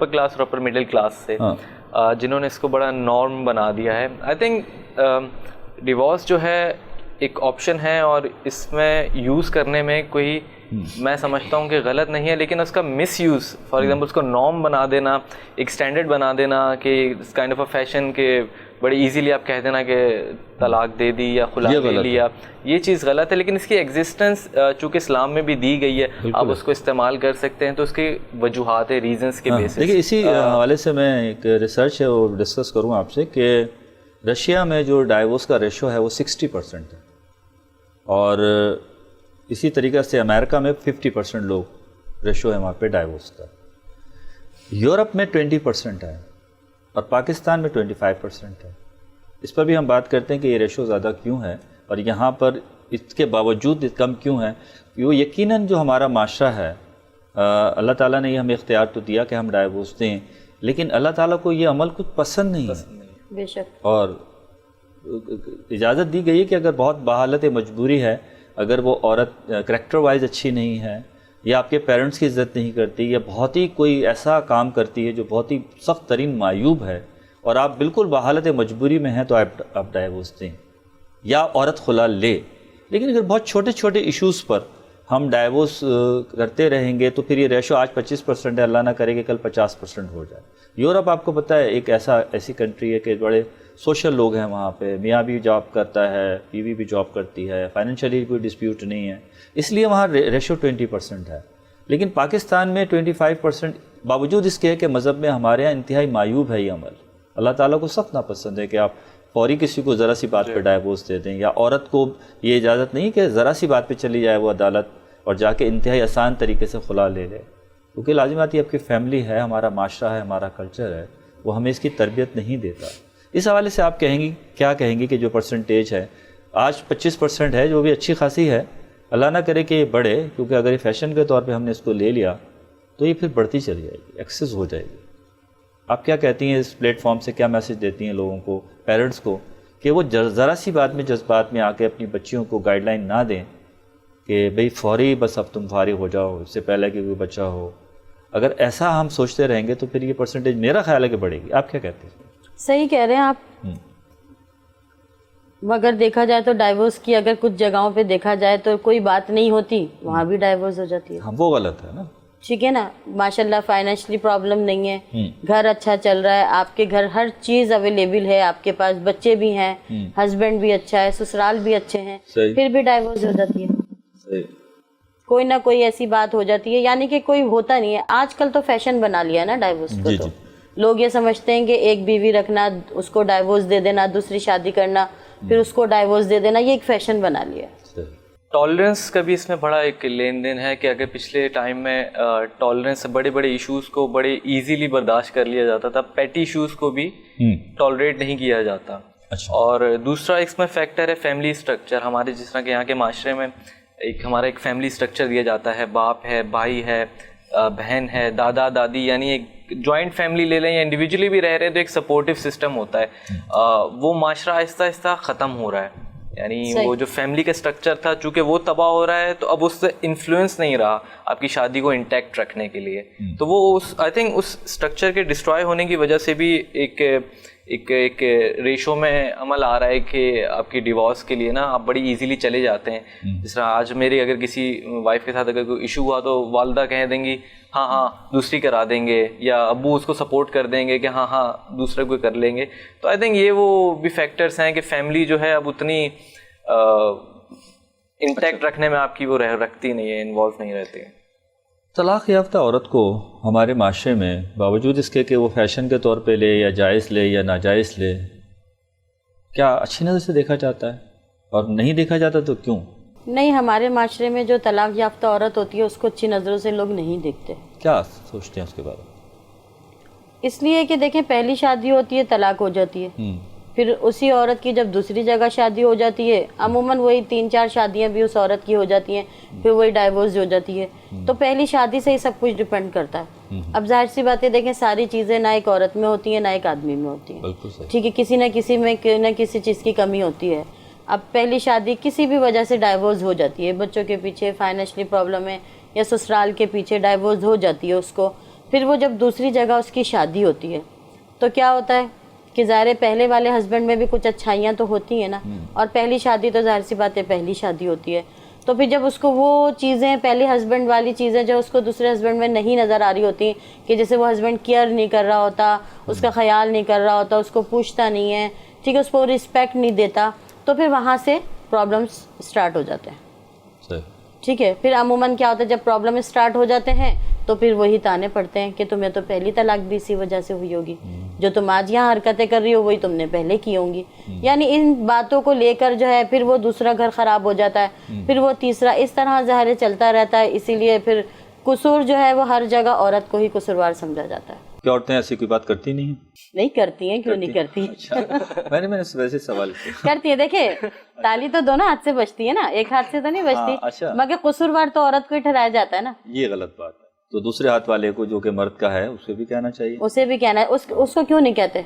کلاس اور اپر مڈل کلاس سے, جنہوں نے اس کو بڑا نارم بنا دیا ہے. آئی تھنک ڈیورس جو ہے ایک آپشن ہے, اور اس میں یوز کرنے میں کوئی میں سمجھتا ہوں کہ غلط نہیں ہے, لیکن اس کا مس یوز, فار ایگزامپل اس کو نارم بنا دینا, ایک اسٹینڈرڈ بنا دینا کہ اس کائنڈ آف اے فیشن کے بڑی ایزیلی آپ کہہ دینا کہ طلاق دے دی یا خلا لے لیا, یہ چیز غلط ہے. لیکن اس کی ایگزسٹنس چونکہ اسلام میں بھی دی گئی ہے, آپ اس کو استعمال کر سکتے ہیں, تو اس کی وجوہات ہے, ریزنس کے بیسس. دیکھیے اسی حوالے سے میں ایک ریسرچ ہے وہ ڈسکس کروں آپ سے کہ رشیا میں جو ڈائیورس کا ریشو ہے وہ 60% ہے, اور اسی طریقے سے امریکہ میں 50% لوگ ریشو ہے وہاں پہ ڈائیورس کا. یورپ میں 20% ہے, اور پاکستان میں 25% ہے. اس پر بھی ہم بات کرتے ہیں کہ یہ ریشو زیادہ کیوں ہے, اور یہاں پر اس کے باوجود کم کیوں ہے. وہ یقیناً جو ہمارا معاشرہ ہے, اللہ تعالیٰ نے یہ ہمیں اختیار تو دیا کہ ہم ڈائیورس دیں, لیکن اللہ تعالیٰ کو یہ عمل کچھ پسند نہیں ہے. بے شک. اور اجازت دی گئی ہے کہ اگر بہت بحالت مجبوری ہے, اگر وہ عورت کریکٹر وائز اچھی نہیں ہے, یا آپ کے پیرنٹس کی عزت نہیں کرتی, یا بہت ہی کوئی ایسا کام کرتی ہے جو بہت ہی سخت ترین معیوب ہے, اور آپ بالکل بحالت مجبوری میں ہیں, تو آپ ڈائیورس دیں یا عورت خلا لے. لیکن اگر بہت چھوٹے چھوٹے ایشوز پر ہم ڈائیورس کرتے رہیں گے تو پھر یہ ریشو آج 25% ہے, اللہ نہ کرے کہ کل 50% ہو جائے. یورپ آپ کو پتہ ہے ایک ایسی کنٹری ہے کہ بڑے سوشل لوگ ہیں وہاں پہ, میاں بھی جاب کرتا ہے, بیوی بھی جاب کرتی ہے, فائنینشلی کوئی ڈسپیوٹ نہیں ہے, اس لیے وہاں ریشو 20% ہے. لیکن پاکستان میں 25%, باوجود اس کے کہ مذہب میں ہمارے یہاں انتہائی معیوب ہے یہ عمل, اللہ تعالیٰ کو سخت ناپسند ہے کہ آپ فوری کسی کو ذرا سی بات پہ ڈائیورس دے دیں، یا عورت کو یہ اجازت نہیں کہ ذرا سی بات پہ چلی جائے وہ عدالت اور جا کے انتہائی آسان طریقے سے خلا لے لے، کیونکہ لازماتی آپ کی فیملی ہے، ہمارا معاشرہ ہے، ہمارا کلچر ہے، وہ ہمیں اس کی تربیت نہیں دیتا۔ اس حوالے سے آپ کہیں گی کیا کہیں گی کہ جو پرسنٹیج ہے آج 25% ہے، جو بھی اچھی خاصی ہے، اللہ نہ کرے کہ یہ بڑھے، کیونکہ اگر یہ فیشن کے طور پہ ہم نے اس کو لے لیا تو یہ پھر بڑھتی چلی جائے گی، ایکسس ہو جائے گی۔ آپ کیا کہتی ہیں اس پلیٹ فارم سے، کیا میسج دیتی ہیں لوگوں کو، پیرنٹس کو، کہ وہ ذرا سی بات میں جذبات میں آ کے اپنی بچیوں کو گائیڈ لائن نہ دیں کہ بھئی فوری بس اب تم فارغ ہو جاؤ اس سے پہلے کہ کوئی بچہ ہو؟ اگر ایسا ہم سوچتے رہیں گے تو پھر یہ پرسنٹیج میرا خیال ہے کہ بڑھے گی۔ آپ کیا کہتے ہیں؟ صحیح کہہ رہے ہیں آپ، مگر دیکھا جائے تو ڈائیورس کی اگر کچھ جگہوں پہ دیکھا جائے تو کوئی بات نہیں ہوتی، وہاں بھی ڈائیورس ہو جاتی ہے۔ ہاں وہ غلط ہے نا، ٹھیک ہے نا، ماشاء اللہ فائنینشلی پرابلم نہیں ہے، گھر اچھا چل رہا ہے، آپ کے گھر ہر چیز اویلیبل ہے، آپ کے پاس بچے بھی ہیں، ہسبینڈ بھی اچھا ہے، سسرال بھی اچھے ہیں، پھر بھی ڈائیورس ہو جاتی ہے۔ کوئی نہ کوئی ایسی بات ہو جاتی ہے، یعنی کہ کوئی ہوتا نہیں ہے۔ آج کل تو فیشن بنا لیا نا ڈائیورس کو، تو لوگ یہ سمجھتے ہیں کہ ایک بیوی رکھنا، اس کو ڈائیورس دے دینا، دوسری شادی کرنا، پھر اس کو ڈائیورس دے دینا، یہ ایک فیشن بنا لیا ہے۔ ٹالرنس کا بھی اس میں بڑا ایک لین دین ہے کہ اگر پچھلے ٹائم میں ٹالرنس بڑے بڑے ایشوز کو بڑے ایزیلی برداشت کر لیا جاتا تھا، پیٹی ایشوز کو بھی ٹالریٹ نہیں کیا جاتا۔ اور دوسرا اس میں فیکٹر ہے فیملی سٹرکچر۔ ہمارے جس طرح کہ یہاں کے معاشرے میں ہمارا ایک فیملی سٹرکچر دیا جاتا ہے، باپ ہے، بھائی ہے، بہن ہے، دادا دادی، یعنی ایک جوائنٹ فیملی لے لیں یا انڈیویجولی بھی رہ رہے ہیں تو ایک سپورٹیو سسٹم ہوتا ہے۔ وہ معاشرہ آہستہ آہستہ ختم ہو رہا ہے، یعنی وہ جو فیملی کا سٹرکچر تھا چونکہ وہ تباہ ہو رہا ہے، تو اب اس سے انفلوئنس نہیں رہا آپ کی شادی کو انٹیکٹ رکھنے کے لیے۔ تو وہ آئی تھنک اس سٹرکچر کے ڈسٹرائے ہونے کی وجہ سے بھی ایک ریشو میں عمل آ رہا ہے کہ آپ کی ڈیورس کے لیے نا آپ بڑی ایزیلی چلے جاتے ہیں۔ جس طرح آج میری اگر کسی وائف کے ساتھ اگر کوئی ایشو ہوا تو والدہ کہہ دیں گی ہاں ہاں دوسری کرا دیں گے، یا ابو اس کو سپورٹ کر دیں گے کہ ہاں ہاں دوسرے کو کر لیں گے۔ تو آئی تھنک یہ وہ بھی فیکٹرس ہیں کہ فیملی جو ہے اب اتنی انٹیکٹ رکھنے میں آپ کی وہ رکھتی نہیں ہے، انوالو نہیں رہتی ہے۔ طلاق یافتہ عورت کو ہمارے معاشرے میں باوجود اس کے کہ وہ فیشن کے طور پہ لے یا جائز لے یا ناجائز لے، کیا اچھی نظر سے دیکھا جاتا ہے؟ اور نہیں دیکھا جاتا تو کیوں؟ نہیں، ہمارے معاشرے میں جو طلاق یافتہ عورت ہوتی ہے اس کو اچھی نظروں سے لوگ نہیں دیکھتے۔ کیا سوچتے ہیں اس کے بارے میں؟ اس لیے کہ دیکھیں پہلی شادی ہوتی ہے طلاق ہو جاتی ہے، پھر اسی عورت کی جب دوسری جگہ شادی ہو جاتی ہے، عموماً وہی 3-4 شادیاں بھی اس عورت کی ہو جاتی ہیں، پھر وہی ڈائیورس ہو جاتی ہے۔ تو پہلی شادی سے ہی سب کچھ ڈپینڈ کرتا ہے۔ اب ظاہر سی بات ہے، دیکھیں ساری چیزیں نہ ایک عورت میں ہوتی ہیں نہ ایک آدمی میں ہوتی ہیں، ٹھیک ہے، کسی نہ کسی میں نہ کسی چیز کی کمی ہوتی ہے۔ اب پہلی شادی کسی بھی وجہ سے ڈائیورس ہو جاتی ہے، بچوں کے پیچھے، فائنینشلی پرابلم ہے یا سسرال کے پیچھے ڈائیورس ہو جاتی ہے اس کو، پھر وہ جب دوسری جگہ اس کی شادی ہوتی ہے تو کیا ہوتا ہے کہ ظاہر پہلے والے ہسبینڈ میں بھی کچھ اچھائیاں تو ہوتی ہیں نا، اور پہلی شادی تو ظاہر سی بات ہے پہلی شادی ہوتی ہے، تو پھر جب اس کو وہ چیزیں پہلے ہسبینڈ والی چیزیں جو اس کو دوسرے ہسبینڈ میں نہیں نظر آ رہی ہوتی کہ جیسے وہ ہسبینڈ کیئر نہیں کر رہا ہوتا، اس کا خیال نہیں کر رہا ہوتا، اس کو پوچھتا نہیں ہے، ٹھیک ہے، اس کو رسپیکٹ نہیں دیتا، تو پھر وہاں سے پرابلمس اسٹارٹ ہو جاتے ہیں۔ ٹھیک ہے، پھر عموماً کیا ہوتا ہے جب پرابلم اسٹارٹ ہو جاتے ہیں تو پھر وہی تانے پڑتے ہیں کہ تمہیں تو پہلی طلاق بھی اسی وجہ سے ہوئی ہوگی، جو تم آج یہاں حرکتیں کر رہی ہو وہی تم نے پہلے کی ہوں گی۔ یعنی ان باتوں کو لے کر جو ہے پھر وہ دوسرا گھر خراب ہو جاتا ہے، پھر وہ تیسرا، اس طرح ظاہر چلتا رہتا ہے۔ اسی لیے پھر قصور جو ہے وہ ہر جگہ عورت کو ہی قصوروار سمجھا جاتا ہے۔ کیا عورتیں ایسی کوئی بات کرتی نہیں ہیں؟ نہیں کرتی ہیں، کیوں نہیں کرتی؟ میں نے ویسے سوال کیا۔ کرتی ہے، دیکھیں تالی تو دونوں ہاتھ سے بجتی ہے نا، ایک ہاتھ سے تو نہیں بجتی، مگر قصوروار تو عورت کو ہی ٹھہرایا جاتا ہے نا۔ یہ غلط بات ہے، تو دوسرے ہاتھ والے کو جو کہ مرد کا ہے اسے بھی کہنا چاہیے، اسے بھی کہنا ہے۔ اس کو کیوں نہیں کہتے؟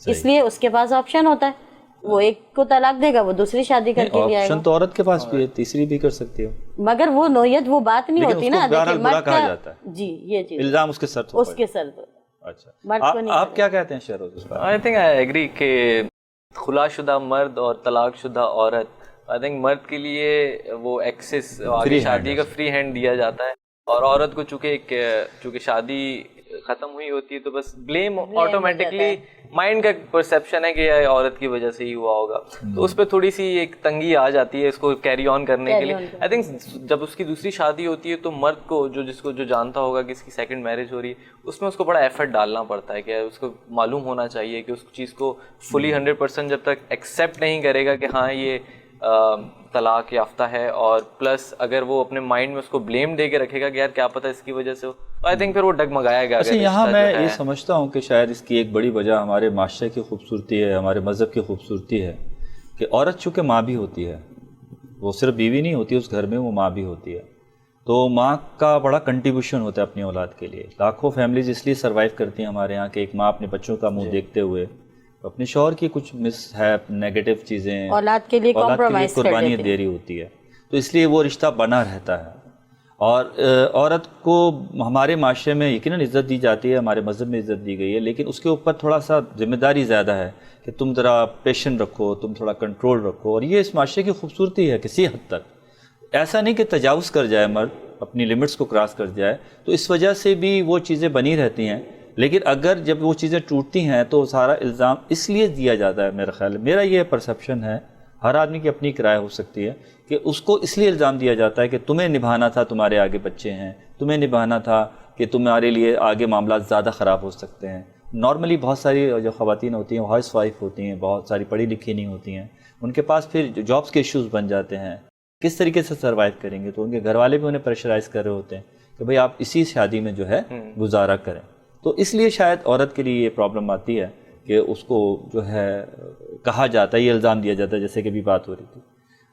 اس لیے اس کے پاس آپشن ہوتا ہے، وہ ایک کو طلاق دے گا وہ دوسری شادی کر کے لے آئے گا۔ آپشن تو عورت کے پاس بھی ہے، تیسری بھی کر سکتی ہو، مگر وہ نوعیت وہ بات نہیں ہوتی نا، دیکھیں مرد کہا جاتا ہے، جی یہ چیز الزام اس کے سر تو اس کے سر تو۔ اچھا، آپ کیا کہتے ہیں Shahroz? I think I agree کہ خلا شدہ مرد اور طلاق شدہ عورت، آئی تھنک مرد کے لیے وہ ایکسس آگے شادی کا فری ہینڈ دیا جاتا ہے، اور عورت کو چونکہ شادی ختم ہوئی ہوتی ہے تو بس بلیم آٹومیٹکلی مائنڈ کا پرسیپشن ہے کہ یہ عورت کی وجہ سے ہی ہوا ہوگا, تو اس پہ تھوڑی سی ایک تنگی آ جاتی ہے اس کو کیری آن کرنے کے لیے. آئی تھنک جب اس کی دوسری شادی ہوتی ہے تو مرد کو جو جانتا ہوگا کہ اس کی سیکنڈ میرج ہو رہی ہے, اس میں اس کو بڑا ایفرٹ ڈالنا پڑتا ہے کہ اس کو معلوم ہونا چاہیے کہ اس چیز کو فلی 100% جب تک ایکسیپٹ نہیں کرے گا کہ ہاں یہ طلاق یافتہ ہے, اور پلس اگر وہ اپنے مائنڈ میں اس کو بلیم دے کے رکھے گا کہ یار کیا پتہ اس کی وجہ سے ہو, تو آئی تھنک پھر وہ ڈگمگائے گا. اچھا, یہاں میں یہ سمجھتا ہوں کہ شاید اس کی ایک بڑی وجہ ہمارے معاشرے کی خوبصورتی ہے, ہمارے مذہب کی خوبصورتی ہے کہ عورت چونکہ ماں بھی ہوتی ہے, وہ صرف بیوی نہیں ہوتی اس گھر میں, وہ ماں بھی ہوتی ہے, تو ماں کا بڑا کنٹریبیوشن ہوتا ہے اپنی اولاد کے لیے. لاکھوں فیملیز اس لیے سروائیو کرتی ہیں ہمارے یہاں کہ ایک ماں اپنے بچوں کا منہ دیکھتے ہوئے اپنے شوہر کی کچھ مس ہے نیگیٹو چیزیں اولاد کے لیے قربانی دے رہی ہوتی ہے, تو اس لیے وہ رشتہ بنا رہتا ہے. اور عورت کو ہمارے معاشرے میں یقیناً عزت دی جاتی ہے, ہمارے مذہب میں عزت دی گئی ہے, لیکن اس کے اوپر تھوڑا سا ذمہ داری زیادہ ہے کہ تم ذرا پیشن رکھو, تم تھوڑا کنٹرول رکھو. اور یہ اس معاشرے کی خوبصورتی ہے کسی حد تک. ایسا نہیں کہ تجاوز کر جائے مرد, اپنی لمٹس کو کراس کر جائے, تو اس وجہ سے بھی وہ چیزیں بنی رہتی ہیں. لیکن اگر جب وہ چیزیں ٹوٹتی ہیں تو سارا الزام اس لیے دیا جاتا ہے, میرا خیال ہے, میرا یہ پرسیپشن ہے, ہر آدمی کی اپنی رائے ہو سکتی ہے, کہ اس کو اس لیے الزام دیا جاتا ہے کہ تمہیں نبھانا تھا, تمہارے آگے بچے ہیں, تمہیں نبھانا تھا کہ تمہارے لیے آگے معاملات زیادہ خراب ہو سکتے ہیں. نارملی بہت ساری جو خواتین ہوتی ہیں ہاؤس وائف ہوتی ہیں, بہت ساری پڑھی لکھی نہیں ہوتی ہیں, ان کے پاس پھر جابس کے ایشوز بن جاتے ہیں, کس طریقے سے سروائیو کریں گے, تو ان کے گھر والے بھی انہیں پریشرائز کر رہے ہوتے ہیں کہ بھئی آپ اسی شادی میں جو ہے گزارا کریں. تو اس لیے شاید عورت کے لیے یہ پرابلم آتی ہے کہ اس کو جو ہے کہا جاتا ہے, یہ الزام دیا جاتا ہے, جیسے کہ بھی بات ہو رہی تھی.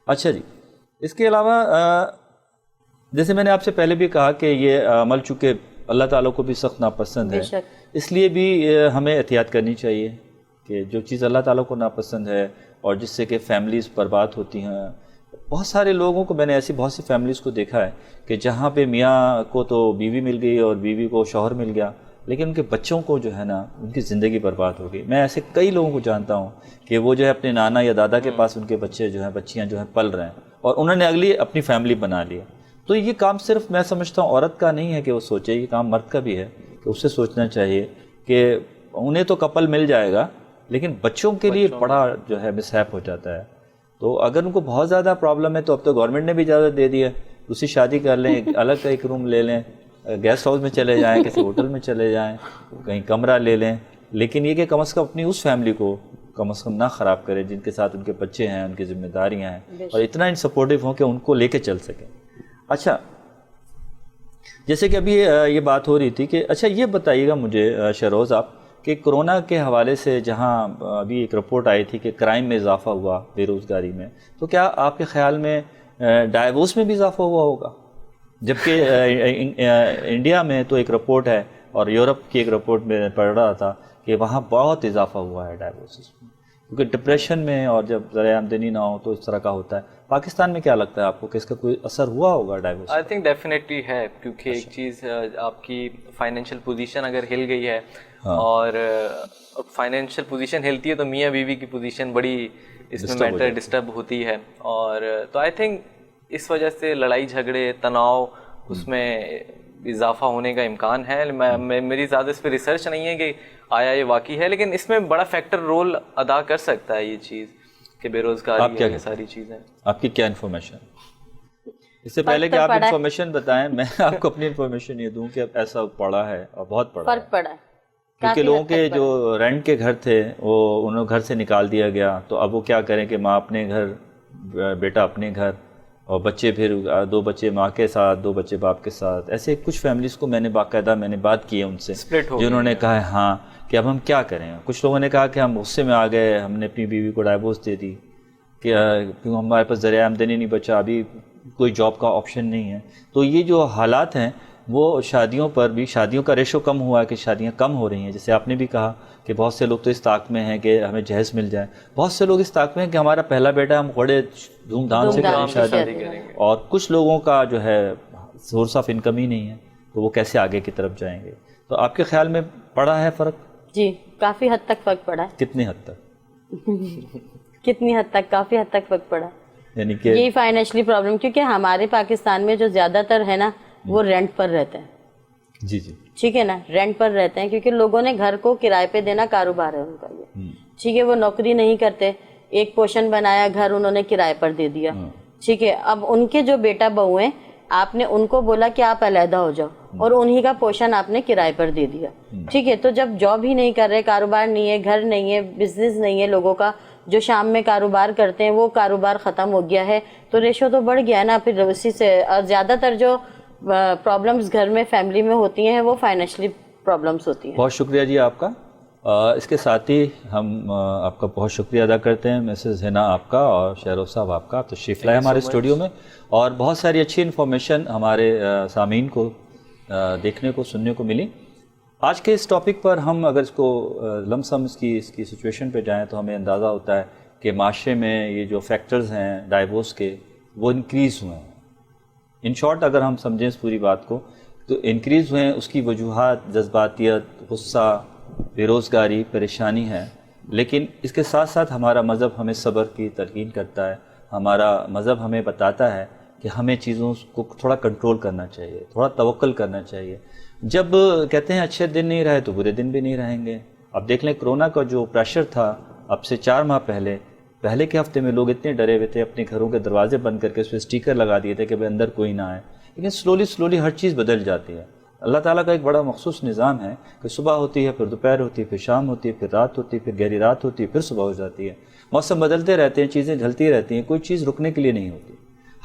اچھا جی, اس کے علاوہ جیسے میں نے آپ سے پہلے بھی کہا کہ یہ عمل چونکہ اللہ تعالیٰ کو بھی سخت ناپسند ہے, اس لیے بھی ہمیں احتیاط کرنی چاہیے کہ جو چیز اللہ تعالیٰ کو ناپسند ہے اور جس سے کہ فیملیز برباد ہوتی ہیں. بہت سارے لوگوں کو میں نے ایسی بہت سی فیملیز کو دیکھا ہے کہ جہاں پہ میاں کو تو بیوی مل گئی اور بیوی کو شوہر مل گیا, لیکن ان کے بچوں کو جو ہے نا ان کی زندگی برباد ہو گئی. میں ایسے کئی لوگوں کو جانتا ہوں کہ وہ جو ہے اپنے نانا یا دادا کے پاس ان کے بچے جو ہیں بچیاں جو ہیں پل رہے ہیں, اور انہوں نے اگلی اپنی فیملی بنا لی. تو یہ کام صرف میں سمجھتا ہوں عورت کا نہیں ہے کہ وہ سوچے, یہ کام مرد کا بھی ہے کہ اسے سوچنا چاہیے کہ انہیں تو کپل مل جائے گا, لیکن بچوں کے لیے بڑا جو ہے مس ہیپ ہو جاتا ہے. تو اگر ان کو بہت زیادہ پرابلم ہے تو اب تو گورنمنٹ نے بھی اجازت دے دی ہے, دوسری شادی کر لیں, الگ کا ایک روم لے لیں, گیسٹ ہاؤس میں چلے جائیں, کسی ہوٹل میں چلے جائیں, کہیں کمرہ لے لیں, لیکن یہ کہ کم از کم اپنی اس فیملی کو کم از کم نہ خراب کریں جن کے ساتھ ان کے بچے ہیں, ان کی ذمہ داریاں ہیں, اور اتنا ان سپورٹیو ہوں کہ ان کو لے کے چل سکیں. اچھا, جیسے کہ ابھی یہ بات ہو رہی تھی کہ اچھا یہ بتائیے گا مجھے شہروز آپ کہ کرونا کے حوالے سے جہاں ابھی ایک رپورٹ آئی تھی کہ کرائم میں اضافہ ہوا, بے روزگاری میں, تو کیا آپ کے خیال میں ڈائیورس میں بھی اضافہ ہوا ہوگا؟ جبکہ انڈیا میں تو ایک رپورٹ ہے اور یورپ کی ایک رپورٹ میں پڑھ رہا تھا کہ وہاں بہت اضافہ ہوا ہے ڈائیورسز میں, کیونکہ ڈپریشن میں اور جب ذرائع آمدنی نہ ہو تو اس طرح کا ہوتا ہے. پاکستان میں کیا لگتا ہے آپ کو کہ اس کا کوئی اثر ہوا ہوگا ڈائیورس؟ آئی تھنک ڈیفینیٹلی ہے, کیونکہ ایک چیز آپ کی فائنینشیل پوزیشن اگر ہل گئی ہے, اور فائنینشیل پوزیشن ہلتی ہے تو میاں بیوی کی پوزیشن بڑی اس میں میٹر ڈسٹرب ہوتی ہے, اور تو آئی تھنک اس وجہ سے لڑائی جھگڑے تناؤ اس میں اضافہ ہونے کا امکان ہے. میری زیادہ اس پہ ریسرچ نہیں ہے کہ آیا یہ واقعی ہے, لیکن اس میں بڑا فیکٹر رول ادا کر سکتا ہے یہ چیز کہ بے روزگاری ہے, ساری چیزیں. آپ کی کیا انفارمیشن؟ اس سے پہلے کہ آپ انفارمیشن بتائیں, میں آپ کو اپنی انفارمیشن یہ دوں کہ اب ایسا پڑا ہے اور بہت فرق پڑا ہے, کیونکہ لوگوں کے جو رینٹ کے گھر تھے وہ انہوں گھر سے نکال دیا گیا, تو اب وہ کیا کریں کہ ماں اپنے گھر, بیٹا اپنے گھر, اور بچے پھر 2 بچے ماں کے ساتھ, 2 بچے باپ کے ساتھ. ایسے کچھ فیملیز کو میں نے باقاعدہ بات کی ہے ان سے, جنہوں نے کہا ہے ہاں کہ اب ہم کیا کریں. کچھ لوگوں نے کہا کہ ہم غصے میں آ گئے, ہم نے اپنی بیوی کو ڈائیورس دے دی کہ کیوں ہمارے پاس ذریعہ آمدنی نہیں بچا, ابھی کوئی جاب کا آپشن نہیں ہے. تو یہ جو حالات ہیں وہ شادیوں پر بھی, شادیوں کا ریشو کم ہوا ہے کہ شادیاں کم ہو رہی ہیں. جیسے آپ نے بھی کہا کہ بہت سے لوگ تو اس طاق میں ہیں کہ ہمیں جہیز مل جائے, بہت سے لوگ اس طاق میں ہیں کہ ہمارا پہلا بیٹا ہم بڑے دھوم دھام سے کریں شادی, اور کچھ لوگوں کا جو ہے سورس آف انکم ہی نہیں ہے, تو وہ کیسے آگے کی طرف جائیں گے. تو آپ کے خیال میں پڑا ہے فرق؟ جی کافی حد تک فرق پڑا ہے. کتنی حد تک؟ کتنی حد تک؟ کافی حد تک فرق پڑا. یعنی کہ یہی فائنینشلی پرابلم, کیونکہ ہمارے پاکستان میں جو زیادہ تر ہے نا وہ رینٹ پر رہتے ہیں, جی جی ٹھیک ہے نا, رینٹ پر رہتے ہیں کیونکہ لوگوں نے گھر کو کرائے پہ دینا کاروبار ہے ان کا یہ, ٹھیک ہے. وہ نوکری نہیں کرتے, ایک پورشن بنایا گھر انہوں نے کرائے پر دے دیا, ٹھیک ہے. اب ان کے جو بیٹا بہو ہیں, آپ نے ان کو بولا کہ آپ علیحدہ ہو جاؤ اور انہی کا پورشن آپ نے کرائے پر دے دیا, ٹھیک ہے. تو جب جاب ہی نہیں کر رہے, کاروبار نہیں ہے, گھر نہیں ہے, بزنس نہیں ہے لوگوں کا, جو شام میں کاروبار کرتے ہیں وہ کاروبار ختم ہو گیا ہے, تو ریشو تو بڑھ گیا ہے نا. پھر اسی سے زیادہ تر جو پرابلمس گھر میں فیملی میں ہوتی ہیں وہ فائنینشلی پرابلمس ہوتی ہیں. بہت شکریہ جی آپ کا. اس کے ساتھ ہی ہم آپ کا بہت شکریہ ادا کرتے ہیں مسز ہنا آپ کا اور شہروز صاحب آپ کا تشریف لائے ہمارے اسٹوڈیو میں, اور بہت ساری اچھی انفارمیشن ہمارے سامعین کو دیکھنے کو سننے کو ملی. آج کے اس ٹاپک پر ہم اگر اس کو لم سم اس کی سچویشن پہ جائیں تو ہمیں اندازہ ہوتا ہے کہ معاشرے میں یہ جو فیکٹرز ہیں ڈائیورس کے وہ انکریز ہوئے ہیں. ان شارٹ اگر ہم سمجھیں اس پوری بات کو تو انکریز ہوئے ہیں. اس کی وجوہات جذباتیت, غصہ, بے روزگاری, پریشانی ہے. لیکن اس کے ساتھ ساتھ ہمارا مذہب ہمیں صبر کی تلقین کرتا ہے. ہمارا مذہب ہمیں بتاتا ہے کہ ہمیں چیزوں کو تھوڑا کنٹرول کرنا چاہیے, تھوڑا توکل کرنا چاہیے. جب کہتے ہیں اچھے دن نہیں رہے تو برے دن بھی نہیں رہیں گے. اب دیکھ لیں کرونا کا جو پریشر تھا اب سے 4 ماہ پہلے کے ہفتے میں لوگ اتنے ڈرے ہوئے تھے, اپنے گھروں کے دروازے بند کر کے اس پہ اسٹیکر لگا دیے تھے کہ بھائی اندر کوئی نہ آئے. لیکن سلولی ہر چیز بدل جاتی ہے. اللہ تعالیٰ کا ایک بڑا مخصوص نظام ہے کہ صبح ہوتی ہے, پھر دوپہر ہوتی ہے, پھر شام ہوتی ہے, پھر رات ہوتی ہے, پھر گہری رات ہوتی ہے, پھر صبح ہو جاتی ہے. موسم بدلتے رہتے ہیں, چیزیں ڈھلتی رہتی ہیں, کوئی چیز رکنے کے لیے نہیں ہوتی,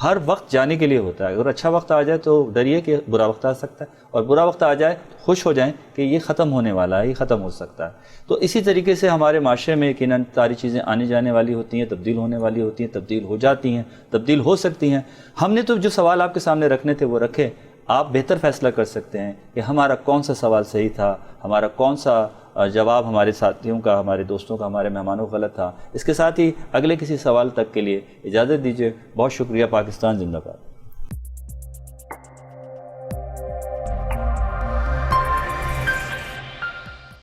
ہر وقت جانے کے لیے ہوتا ہے. اگر اچھا وقت آ جائے تو ڈریے کہ برا وقت آ سکتا ہے, اور برا وقت آ جائے تو خوش ہو جائیں کہ یہ ختم ہونے والا ہے, یہ ختم ہو سکتا ہے. تو اسی طریقے سے ہمارے معاشرے میں یقیناً ساری چیزیں آنے جانے والی ہوتی ہیں, تبدیل ہونے والی ہوتی ہیں, تبدیل ہو جاتی ہیں, تبدیل ہو سکتی ہیں. ہم نے تو جو سوال آپ کے سامنے رکھنے تھے وہ رکھے. آپ بہتر فیصلہ کر سکتے ہیں کہ ہمارا کون سا سوال صحیح تھا, ہمارا کون سا جواب ہمارے ساتھیوں کا, ہمارے دوستوں کا, ہمارے مہمانوں کا غلط تھا. اس کے ساتھ ہی اگلے کسی سوال تک کے لیے اجازت دیجیے. بہت شکریہ. پاکستان زندہ باد.